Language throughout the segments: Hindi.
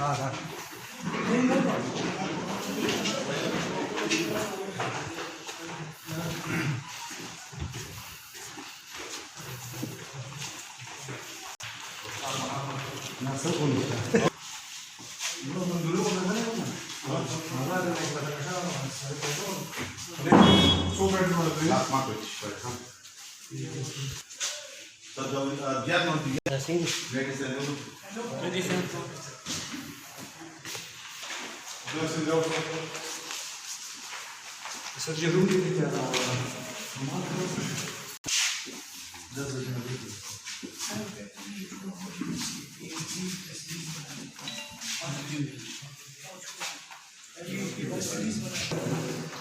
हाँ हाँ ना सब बोलो सर ये रूम कितने क्या रहा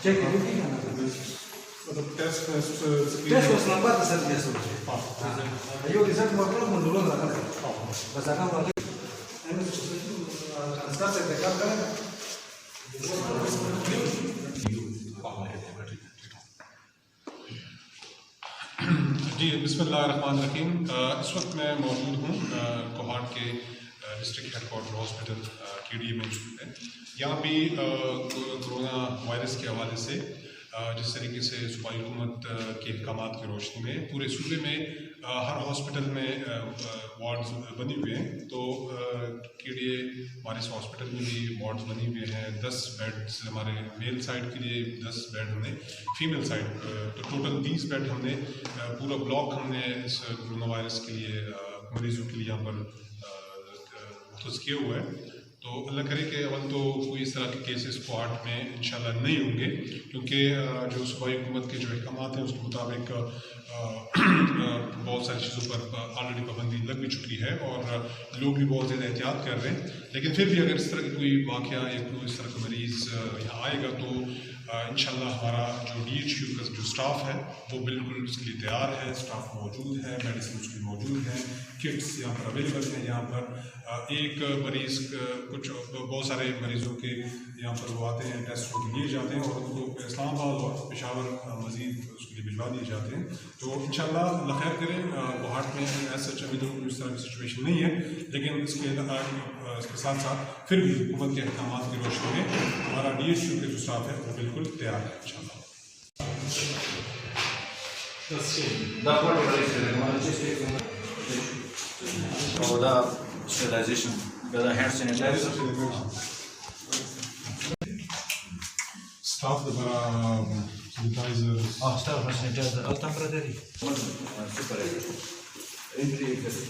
check tes lambat besar dia sudah. Ayo kita ngobrol dulu lah kan. Basakan lagi. Ini transfer से बैकअप करें. जी बिस्मिल्लाहिर्रहमानिर्रहीम। इस वक्त मैं मौजूद हूँ कोहाट के डिस्ट्रिक्ट हेडक्वार्टर हॉस्पिटल KDA में मौजूद है। यहाँ भी कोरोना वायरस के हवाले से जिस तरीके से सूबाई हुकूमत के अहकामात की रोशनी में पूरे सूबे में हर हॉस्पिटल में वार्ड्स बने हुए हैं, तो KDA हमारे इस हॉस्पिटल में भी वार्ड्स बने हुए हैं। 10 बेड्स हमारे मेल साइड के लिए, 10 बेड हमने फीमेल साइड, तो टोटल 20 बेड हमने पूरा ब्लॉक हमने इस कोरोना वायरस के लिए मरीजों के लिए यहाँ पर मुख्तस किया हुआ है। तो अल्लाह करे कि अवल तो कोई इस तरह के केसेस कोहाट में इंशाल्लाह नहीं होंगे, क्योंकि जो सूबाई हुकूमत के जो अहकामात हैं उसके मुताबिक बहुत सारी चीज़ों पर ऑलरेडी पाबंदी लग भी चुकी है और लोग भी बहुत ज़्यादा एहतियात कर रहे हैं। लेकिन फिर भी अगर इस तरह की कोई वाक़या या कोई इस तरह का मरीज़ यहाँ आएगा तो इंशाल्लाह हमारा जो DHQ का जो स्टाफ है वो बिल्कुल उसके लिए तैयार है। स्टाफ मौजूद है, मेडिसिन उसकी मौजूद है, किट्स यहाँ पर अवेलेबल हैं। यहाँ पर एक मरीज़ कुछ बहुत सारे मरीज़ों के यहाँ पर वो आते हैं, टेस्ट होकर लिए जाते हैं और उनको इस्लामाबाद और पेशावर मज़ीद उसके लिए भिजवा दिए जाते हैं। तो इंशाल्लाह अल्लाह खैर करें। कोहाट में ऐसा अभी तो इस तरह की सिचुएशन नहीं है, लेकिन इसके साथ साथ फिर भी हुकूमत के अहकामात की रोशनी में हमारा DHQ के जो स्टाफ है वो बिल्कुल तैयार है इंशाल्लाह। sterilization, the hand sanitizer. Staff दोबारा sanitizer. staff sanitizer. Temporary. Separate. Entry